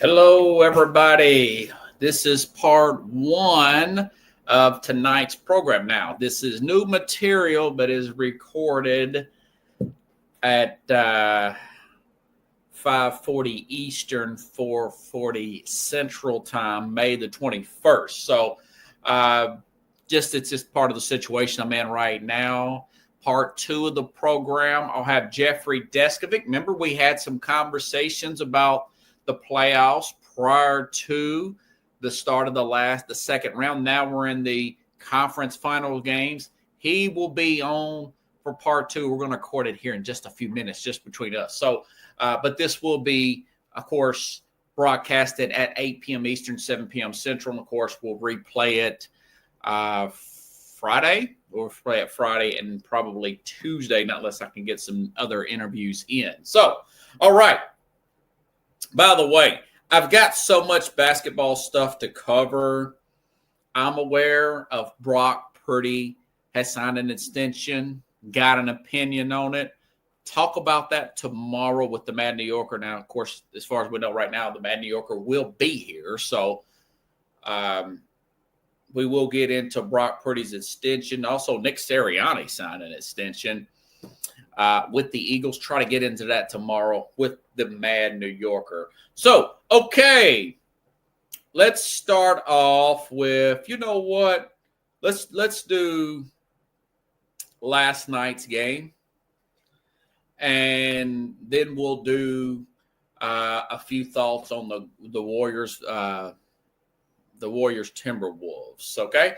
Hello, everybody. This is part one of tonight's program. Now, this is new material, but is recorded at 5:40 Eastern, 4:40 Central Time, May the 21st. So, it's just part of the situation I'm in right now. Part two of the program, I'll have Jeffrey Deskovic. Remember, we had some conversations about the playoffs prior to the start of the second round. Now we're in the conference final games. He will be on for part two. We're going to record it here in just a few minutes, just between us. So, but this will be, of course, broadcasted at 8 p.m. Eastern, 7 p.m. Central. And of course, we'll replay it Friday. We'll play it Friday and probably Tuesday, not unless I can get some other interviews in. So, all right. By the way, I've got so much basketball stuff to cover. I'm aware of Brock Purdy has signed an extension, got an opinion on it. Talk about that tomorrow with the Mad New Yorker. Now, of course, as far as we know right now, the Mad New Yorker will be here. So we will get into Brock Purdy's extension. Also, Nick Sirianni signed an extension with the Eagles. Try to get into that tomorrow with the Mad New Yorker. So, okay, let's start off with, you know what? Let's do last night's game, and then we'll do a few thoughts on the Warriors, the Warriors Timberwolves. Okay,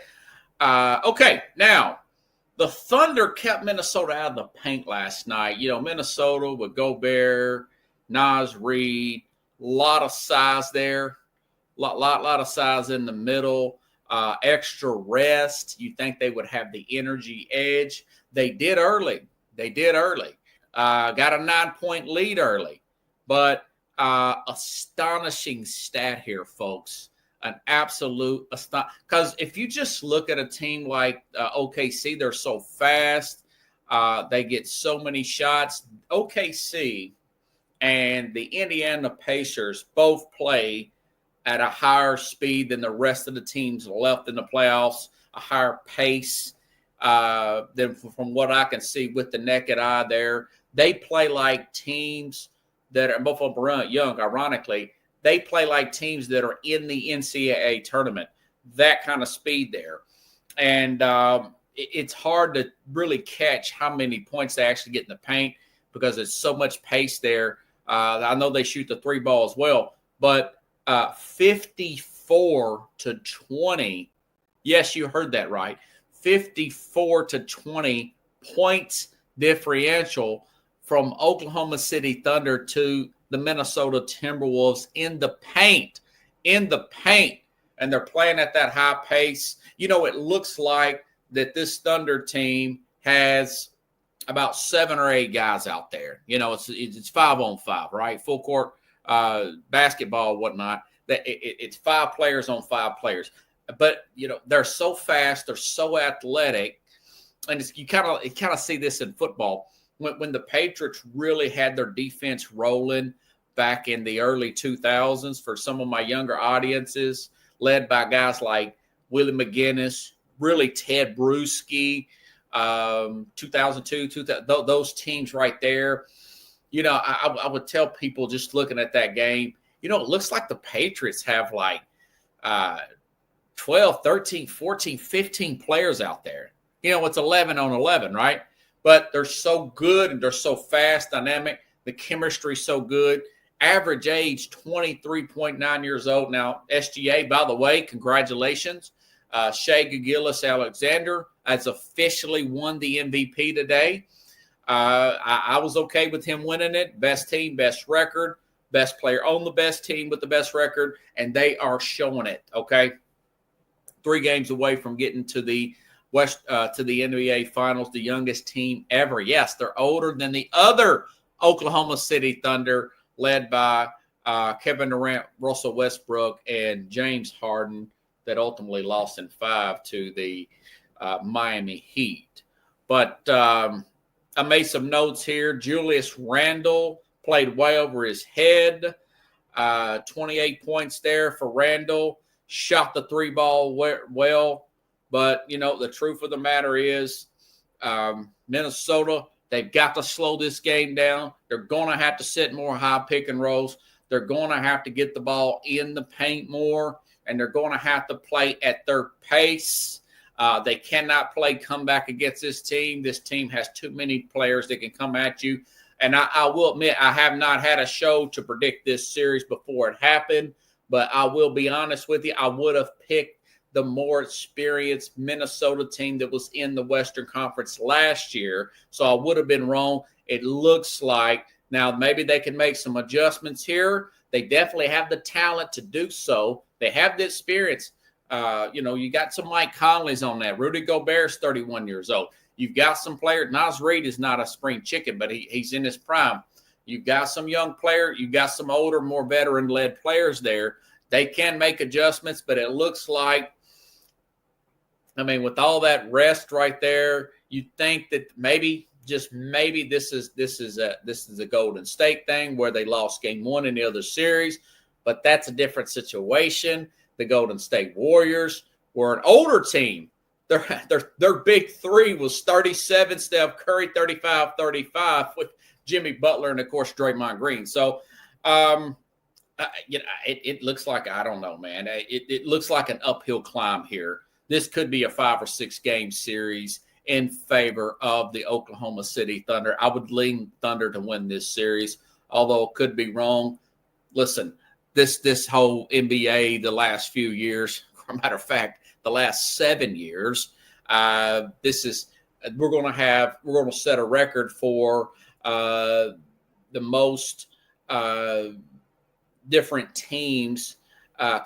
okay. Now, the Thunder kept Minnesota out of the paint last night. You know, Minnesota with Gobert, Naz Reid, a lot of size there, lot of size in the middle, extra rest. You think they would have the energy edge. They did early. Got a 9-point lead early. But astonishing stat here, folks. An absolute because if you just look at a team like OKC, they're so fast. They get so many shots. OKC and the Indiana Pacers both play at a higher speed than the rest of the teams left in the playoffs, a higher pace than from what I can see with the naked eye there. They play like teams that are both of them are young, ironically. They play like teams that are in the NCAA tournament, that kind of speed there. And it's hard to really catch how many points they actually get in the paint because there's so much pace there. I know they shoot the three ball as well, but 54-20. Yes, you heard that right. 54-20 points differential from Oklahoma City Thunder to the Minnesota Timberwolves in the paint, and they're playing at that high pace. You know, it looks like that this Thunder team has about 7 or 8 guys out there. You know, it's 5-on-5, right? Full court basketball, whatnot. It's 5 players on 5 players. But, you know, they're so fast, they're so athletic, and you kind of see this in football. When the Patriots really had their defense rolling back in the early 2000s for some of my younger audiences, led by guys like Willie McGinnis, really Ted Bruschi, 2002, those teams right there. You know, I would tell people just looking at that game, you know, it looks like the Patriots have like 12, 13, 14, 15 players out there. You know, it's 11 on 11, right? But they're so good and they're so fast, dynamic. The chemistry's so good. Average age, 23.9 years old. Now, SGA, by the way, congratulations. Shai Gilgeous-Alexander has officially won the MVP today. I was okay with him winning it. Best team, best record, best player on the best team with the best record, and they are showing it, okay? 3 games away from getting to the to the NBA Finals, the youngest team ever. Yes, they're older than the other Oklahoma City Thunder, led by Kevin Durant, Russell Westbrook, and James Harden, that ultimately lost in 5 to the Miami Heat. But I made some notes here. Julius Randle played way over his head. 28 points there for Randall. Shot the three ball well. But, the truth of the matter is Minnesota, they've got to slow this game down. They're going to have to set more high pick and rolls. They're going to have to get the ball in the paint more, and they're going to have to play at their pace. They cannot play comeback against this team. This team has too many players that can come at you. And I will admit, I have not had a show to predict this series before it happened, but I will be honest with you. I would have picked the more experienced Minnesota team that was in the Western Conference last year. So I would have been wrong. It looks like now maybe they can make some adjustments here. They definitely have the talent to do so. They have the experience. You got some Mike Conleys on that. Rudy Gobert's 31 years old. You've got some players. Naz Reid is not a spring chicken, but he's in his prime. You've got some young players. You've got some older, more veteran-led players there. They can make adjustments, but it looks like, with all that rest right there, you think that maybe, just maybe, this is a Golden State thing where they lost game one in the other series, but that's a different situation. The Golden State Warriors were an older team. Their big three was 37, Steph Curry, 35 with Jimmy Butler, and of course Draymond Green. So, it looks like, I don't know, man. It looks like an uphill climb here. This could be a 5 or 6 game series in favor of the Oklahoma City Thunder. I would lean Thunder to win this series, although it could be wrong. Listen, this whole NBA the last few years, as a matter of fact, the last 7 years, we're going to set a record for the most different teams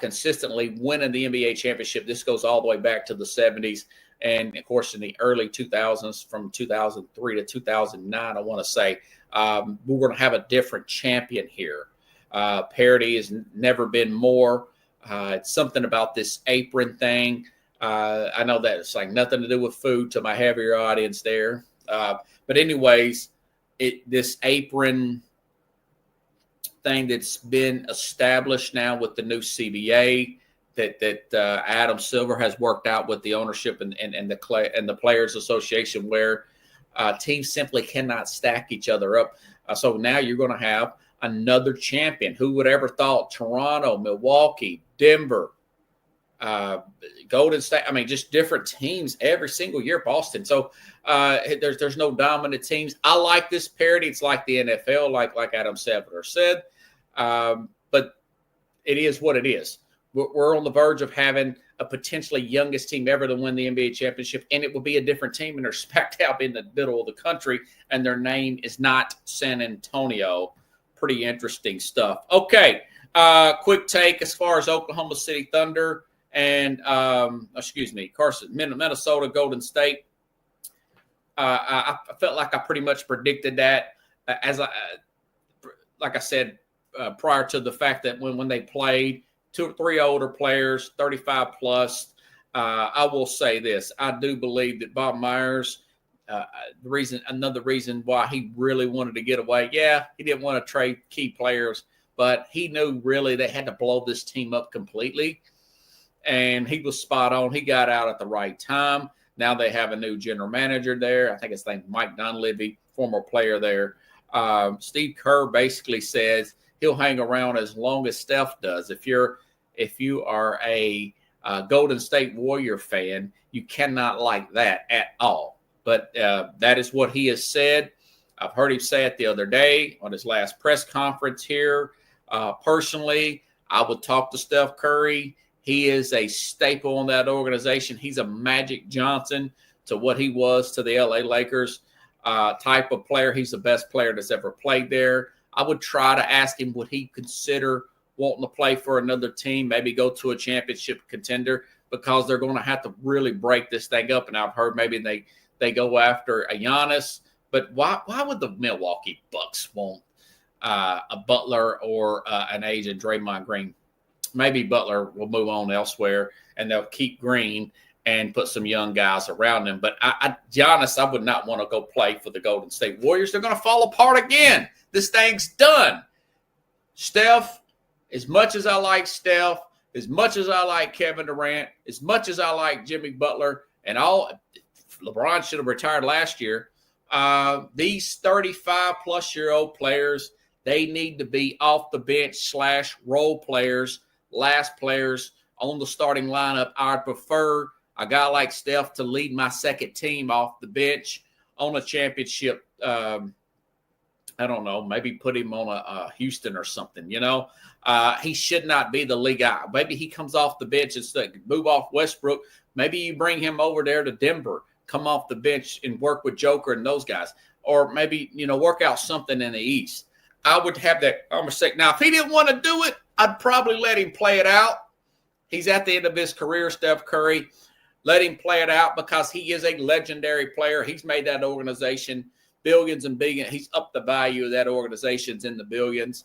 consistently winning the NBA championship. This goes all the way back to the 70s. And, of course, in the early 2000s, from 2003 to 2009, I want to say, we're going to have a different champion here. Parity has never been more. It's something about this apron thing. I know that it's like nothing to do with food to my heavier audience there. But anyways, this apron thing that's been established now with the new CBA that Adam Silver has worked out with the ownership and the Players Association, where teams simply cannot stack each other up. So now you're going to have another champion. Who would ever thought? Toronto, Milwaukee, Denver, Golden State. Just different teams every single year. Boston. So there's no dominant teams. I like this parity. It's like the NFL, like Adam Silver said. But it is what it is. We're on the verge of having a potentially youngest team ever to win the NBA championship, and it will be a different team, and they're smack dab in the middle of the country, and their name is not San Antonio. Pretty interesting stuff. Okay, quick take as far as Oklahoma City Thunder and Minnesota Golden State. I felt like I pretty much predicted that, like I said prior to the fact that when they played 2 or 3 older players, 35 plus. I will say this: I do believe that Bob Myers. Another reason why he really wanted to get away. Yeah, he didn't want to trade key players, but he knew really they had to blow this team up completely. And he was spot on. He got out at the right time. Now they have a new general manager there. I think his name's Mike Dunleavy, former player there. Steve Kerr basically says he'll hang around as long as Steph does. If you are a Golden State Warrior fan, you cannot like that at all. But that is what he has said. I've heard him say it the other day on his last press conference here. Personally, I would talk to Steph Curry. He is a staple in that organization. He's a Magic Johnson to what he was to the LA Lakers type of player. He's the best player that's ever played there. I would try to ask him, would he consider wanting to play for another team, maybe go to a championship contender, because they're going to have to really break this thing up. And I've heard maybe they go after a Giannis. But why would the Milwaukee Bucks want a Butler or an agent Draymond Green? Maybe Butler will move on elsewhere, and they'll keep Green and put some young guys around him. But Giannis, I would not want to go play for the Golden State Warriors. They're going to fall apart again. This thing's done. Steph, as much as I like Steph, as much as I like Kevin Durant, as much as I like Jimmy Butler, and LeBron should have retired last year. These 35-plus-year-old players, they need to be off the bench / role players, last players on the starting lineup. I'd prefer a guy like Steph to lead my second team off the bench on a championship. I don't know, maybe put him on a Houston or something, He should not be the lead guy. Maybe he comes off the bench and move off Westbrook. Maybe you bring him over there to Denver, come off the bench and work with Joker and those guys. Or maybe, work out something in the East. I would have that conversation. Now, if he didn't want to do it, I'd probably let him play it out. He's at the end of his career, Steph Curry. Let him play it out because he is a legendary player. He's made that organization billions and billions. He's upped the value of that organization's in the billions.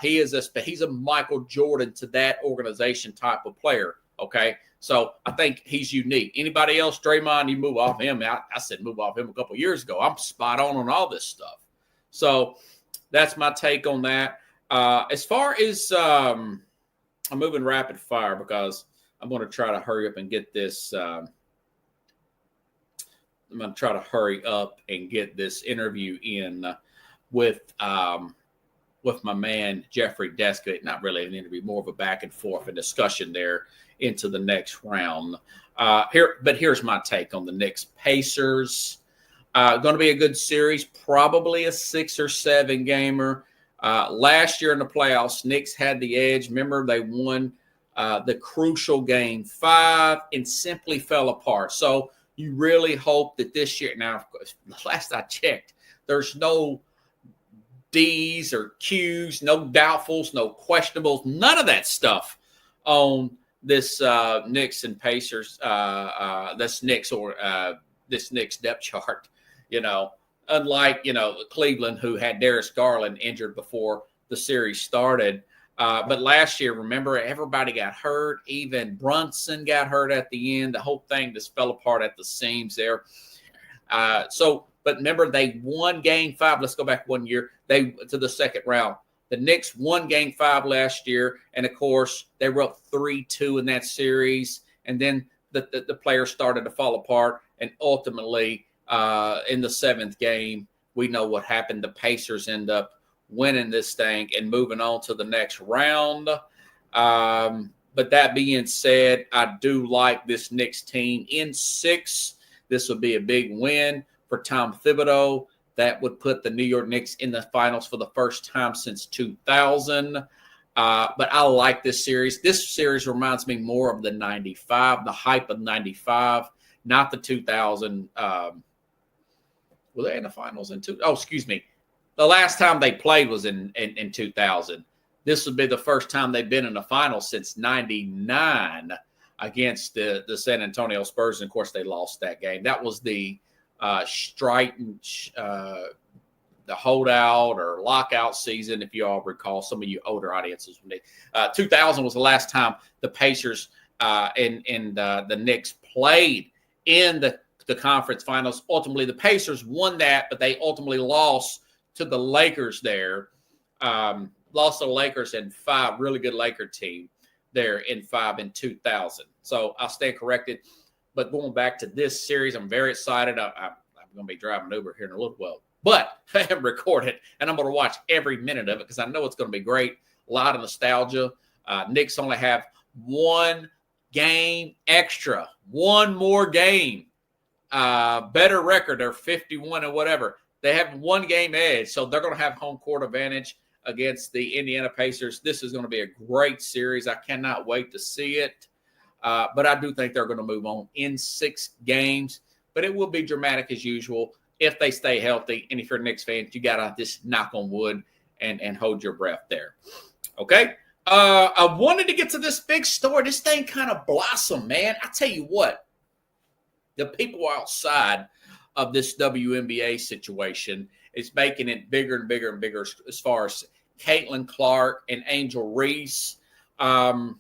He's a Michael Jordan to that organization type of player. Okay, so I think he's unique. Anybody else, Draymond, you move off him. I said move off him a couple of years ago. I'm spot on all this stuff. So that's my take on that. As far as I'm moving rapid fire because I'm going to try to hurry up and get this. I'm going to try to hurry up and get this interview in with my man Jeffrey Deskovic. Not really an interview, more of a back and forth, a discussion there into the next round. Here's my take on the Knicks Pacers. Going to be a good series, probably a 6 or 7 gamer. Last year in the playoffs, Knicks had the edge. Remember, they won the crucial game 5 and simply fell apart. So you really hope that this year, now, of course, last I checked, there's no D's or Q's, no doubtfuls, no questionables, none of that stuff on this Knicks and Pacers, this Knicks depth chart, unlike, Cleveland, who had Darius Garland injured before the series started. But last year, remember, everybody got hurt. Even Brunson got hurt at the end. The whole thing just fell apart at the seams there. But remember, they won Game 5. Let's go back 1 year. To the second round. The Knicks won Game 5 last year, and of course, they were up 3-2 in that series. And then the players started to fall apart, and ultimately, in the 7th game, we know what happened. The Pacers end up winning this thing and moving on to the next round. But that being said, I do like this Knicks team in 6. This would be a big win for Tom Thibodeau. That would put the New York Knicks in the finals for the first time since 2000. But I like this series. This series reminds me more of the 95, the hype of 95, not the 2000. Were they in the finals in 2000? Oh, excuse me. The last time they played was in 2000. This would be the first time they've been in the finals since 99 against the San Antonio Spurs. And, of course, they lost that game. That was the the holdout or lockout season, if you all recall. Some of you older audiences, 2000 was the last time the Pacers and the Knicks played in the conference finals. Ultimately, the Pacers won that, but they ultimately lost to the Lakers there. Lost to the Lakers in 5, really good Laker team there in 5 in 2000. So I'll stand corrected. But going back to this series, I'm very excited. I'm going to be driving Uber here in a little while. But I have recorded, and I'm going to watch every minute of it because I know it's going to be great. A lot of nostalgia. Knicks only have 1 game extra. 1 more game. Better record. They're 51 and whatever. They have 1 game edge, so they're going to have home court advantage against the Indiana Pacers. This is going to be a great series. I cannot wait to see it. But I do think they're going to move on in 6 games. But it will be dramatic as usual if they stay healthy. And if you're a Knicks fan, you got to just knock on wood and hold your breath there. Okay? I wanted to get to this big story. This thing kind of blossomed, man. I tell you what, the people outside of this WNBA situation is making it bigger and bigger and bigger as far as Caitlin Clark and Angel Reese. I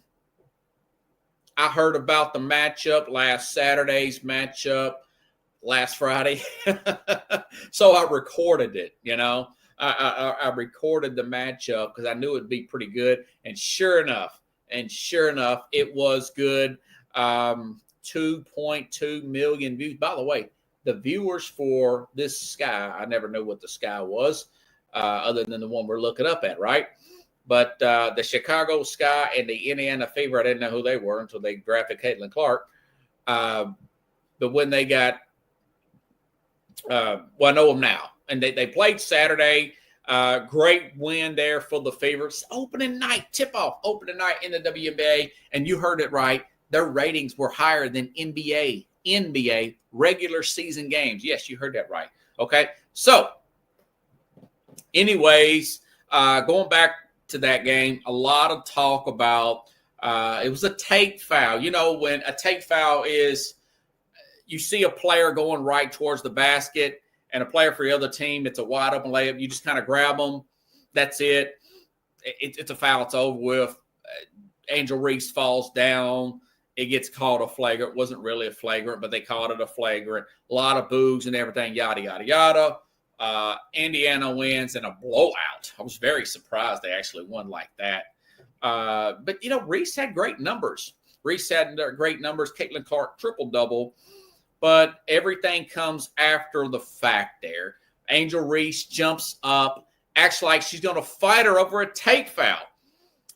heard about the matchup, last Saturday's matchup, last Friday. So I recorded it, I recorded the matchup because I knew it'd be pretty good. And sure enough, it was good. 2.2 million views. By the way, the viewers for this Sky, I never knew what the Sky was, other than the one we're looking up at, right? But the Chicago Sky and the Indiana Fever, I didn't know who they were until they drafted Caitlin Clark. But when they got, well, I know them now. And they played Saturday. Great win there for the Favorites. Opening night, tip-off, opening night in the WNBA. And you heard it right. Their ratings were higher than NBA regular season games. Yes, you heard that right. Okay. So, anyways, going back to that game, a lot of talk about it was a take foul. You know, when a take foul is you see a player going right towards the basket and a player for the other team, it's a wide open layup. You just kind of grab them. That's it. It's a foul. It's over with. Angel Reese falls down. It gets called a flagrant. It wasn't really a flagrant, but they called it a flagrant. A lot of boos and everything, yada, yada, yada. Indiana wins in a blowout. I was very surprised they actually won like that. But, you know, Reese had great numbers. Caitlin Clark, triple-double. But everything comes after the fact there. Angel Reese jumps up, acts like she's going to fight her over a take foul.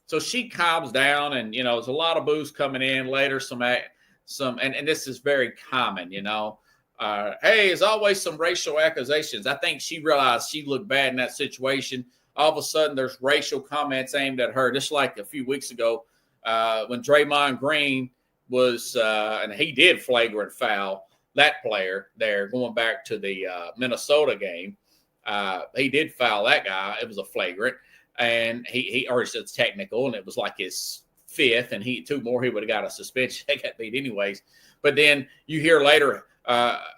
So she calms down, and, you know, there's a lot of boos coming in later. And this is very common, you know. Hey, there's always some racial accusations. I think she realized she looked bad in that situation. All of a sudden, there's racial comments aimed at her. Just like a few weeks ago when Draymond Green was, and he did flagrant foul that player there, going back to the Minnesota game. He did foul that guy. It was a flagrant. And he or it's technical, and it was like his fifth, and two more, he would have got a suspension. They got beat anyways. But then you hear later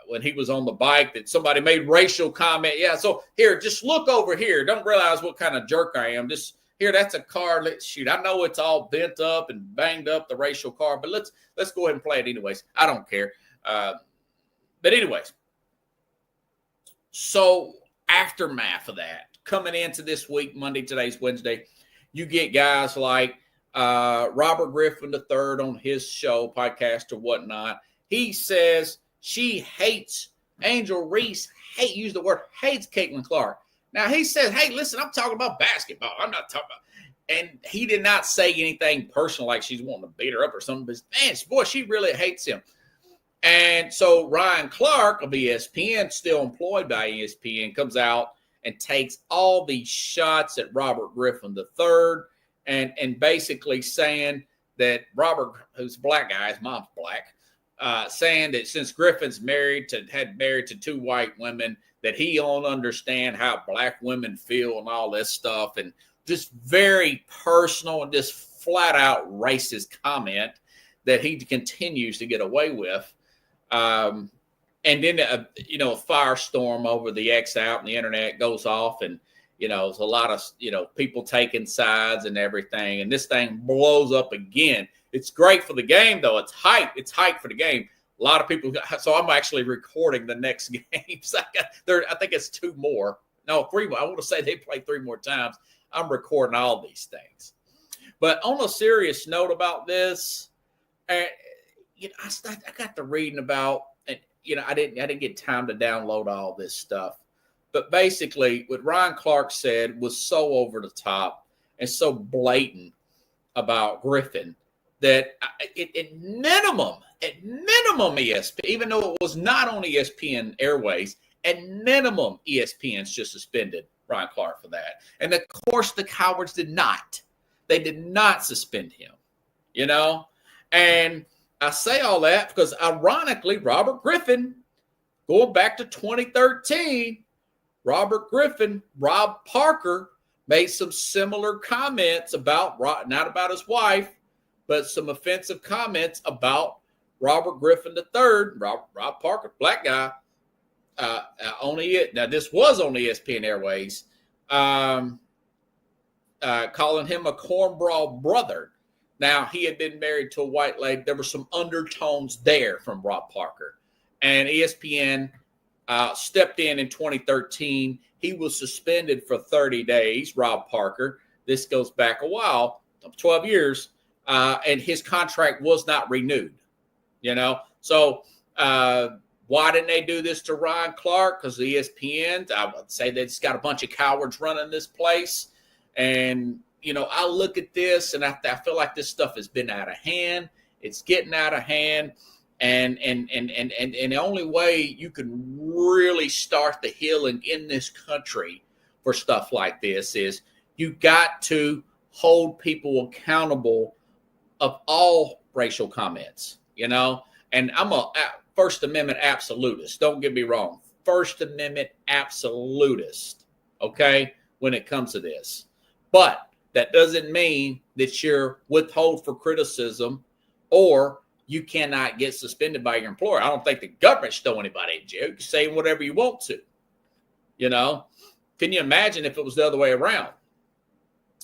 when he was on the bike that somebody made racial comment. Yeah, so here, just look over here. Don't realize what kind of jerk I am. Just here, that's a car. Let's shoot. I know it's all bent up and banged up, the racial car, but let's go ahead and play it anyways. I don't care. But anyways, so aftermath of that, coming into this week, Monday, today's Wednesday, you get guys like Robert Griffin III on his show, podcast or whatnot. He says she hates Angel Reese, use the word hates Caitlin Clark. Now he says, hey, listen, I'm talking about basketball. I'm not talking about, and he did not say anything personal like she's wanting to beat her up or something, but man, boy, she really hates him. And so Ryan Clark of ESPN, still employed by ESPN, comes out and takes all these shots at Robert Griffin III and basically saying that Robert, who's a black guy, his mom's black, saying that since Griffin's married to two white women, that he don't understand how black women feel and all this stuff, and just very personal and just flat out racist comment that he continues to get away with. And then, a firestorm over the X out and the internet goes off, and, there's a lot of, people taking sides and everything. And this thing blows up again. It's great for the game, though. It's hype. It's hype for the game. A lot of people. So I'm actually recording the next games. I think it's two more. No, three more. I want to say they play three more times. I'm recording all these things. But on a serious note about this, I got to reading about, I didn't get time to download all this stuff. But basically, what Ryan Clark said was so over the top and so blatant about Griffin that at minimum ESPN, even though it was not on ESPN Airways, at minimum ESPN just suspended Ryan Clark for that. And of course, the cowards did not. They did not suspend him, And I say all that because, ironically, Robert Griffin, going back to 2013, Rob Parker made some similar comments about, not about his wife, but some offensive comments about Robert Griffin III, Rob Parker, black guy, now this was on ESPN Airways, calling him a cornball brother. Now, he had been married to a white lady. There were some undertones there from Rob Parker. And ESPN stepped in 2013 he was suspended for 30 days, Rob Parker. This goes back a while, 12 years, and his contract was not renewed, So why didn't they do this to Ryan Clark? Because ESPN, I would say they just got a bunch of cowards running this place. And, I look at this and I feel like this stuff has been out of hand. It's getting out of hand. And the only way you can really start the healing in this country for stuff like this is you got to hold people accountable of all racial comments, And I'm a First Amendment absolutist. Don't get me wrong. First Amendment absolutist, okay, when it comes to this. But that doesn't mean that you're withhold for criticism or you cannot get suspended by your employer. I don't think the government should throw anybody in jail. You can say whatever you want to. Can you imagine if it was the other way around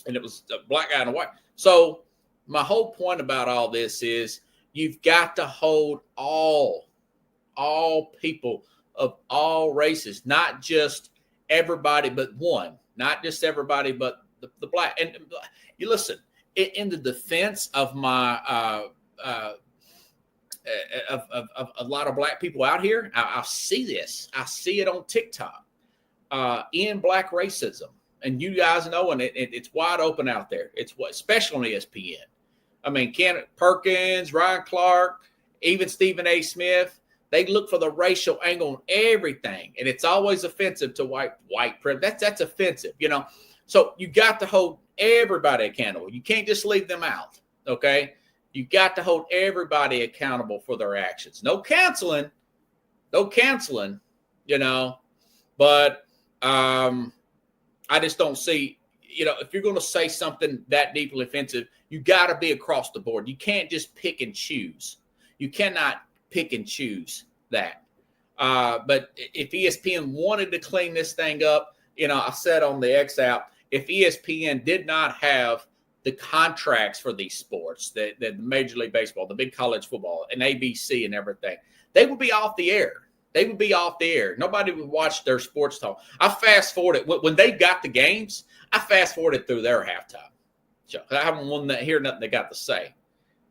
and it was a black guy and a white? So my whole point about all this is you've got to hold all people of all races, not just everybody but one, not just everybody but the black. And you listen, in the defense of my of a lot of black people out here, I see this. I see it on TikTok. In black racism, and you guys know, and it's wide open out there. It's especially on ESPN. I mean, Kenneth Perkins, Ryan Clark, even Stephen A. Smith. They look for the racial angle on everything, and it's always offensive to white privilege. That's offensive, So you got to hold everybody accountable. You can't just leave them out. Okay, you got to hold everybody accountable for their actions. No canceling, But I just don't see, if you're going to say something that deeply offensive, you got to be across the board. You can't just pick and choose. You cannot pick and choose that. But if ESPN wanted to clean this thing up, I said on the X app, if ESPN did not have the contracts for these sports, the Major League Baseball, the big college football, and ABC and everything, they would be off the air. They would be off the air. Nobody would watch their sports talk. I fast forwarded when they got the games. I fast forwarded through their halftime show. I haven't wanted to hear nothing they got to say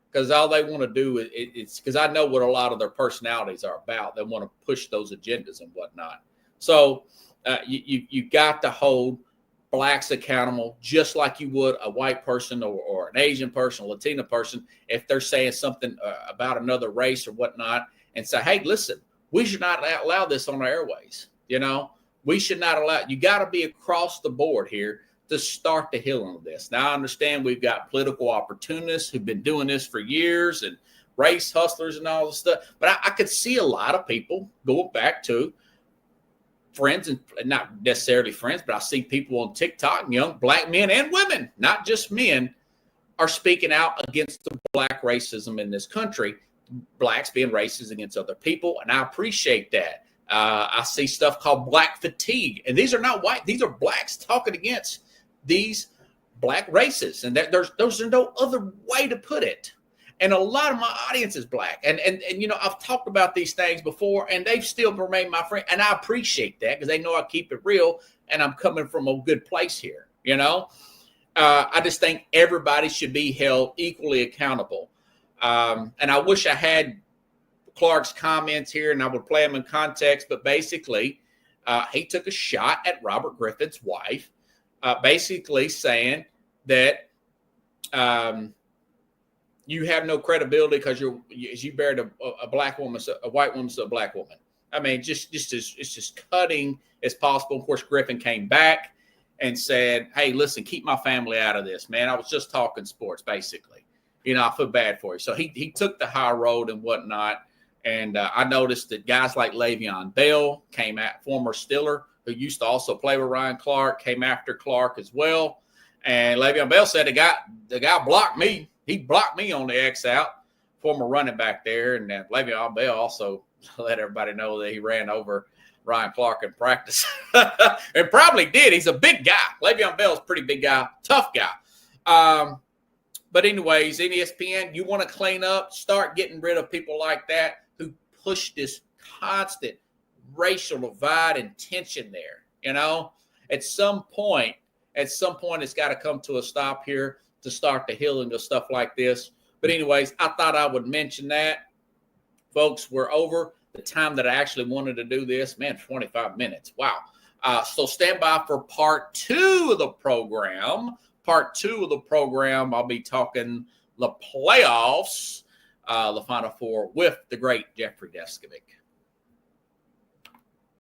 because all they want to do is because I know what a lot of their personalities are about. They want to push those agendas and whatnot. So you got to hold blacks accountable just like you would a white person or an Asian person, a Latina person, if they're saying something about another race or whatnot, and say, hey, listen. We should not allow this on our airways. We should not allow it. You got to be across the board here to start the healing of this. Now, I understand we've got political opportunists who've been doing this for years and race hustlers and all this stuff. But I could see a lot of people going back to friends and not necessarily friends, but I see people on TikTok, young black men and women, not just men, are speaking out against the black racism in this country. Blacks being racist against other people, and I appreciate that. I see stuff called black fatigue, and these are not white; these are blacks talking against these black races, and there's no other way to put it. And a lot of my audience is black, and I've talked about these things before, and they've still remained my friend, and I appreciate that because they know I keep it real, and I'm coming from a good place here. I just think everybody should be held equally accountable. And I wish I had Clark's comments here and I would play them in context, but basically he took a shot at Robert Griffin's wife, basically saying that you have no credibility because you buried a black woman, a white woman, so a black woman. I mean, it's just cutting as possible. Of course, Griffin came back and said, hey, listen, keep my family out of this, man. I was just talking sports, basically. I feel bad for you. So he took the high road and whatnot. And I noticed that guys like Le'Veon Bell came at former Steeler, who used to also play with Ryan Clark, came after Clark as well. And Le'Veon Bell said the guy blocked me. He blocked me on the X out, former running back there. And Le'Veon Bell also let everybody know that he ran over Ryan Clark in practice. And probably did. He's a big guy. Le'Veon Bell's a pretty big guy, tough guy. But anyways, in ESPN, you want to clean up, start getting rid of people like that who push this constant racial divide and tension there. You know, at some point, it's got to come to a stop here to start the healing of stuff like this. But anyways, I thought I would mention that. Folks, we're over the time that I actually wanted to do this. Man, 25 minutes. Wow. So stand by for part 2 of the program. Part 2 of the program, I'll be talking the playoffs, the Final Four with the great Jeffrey Deskovic.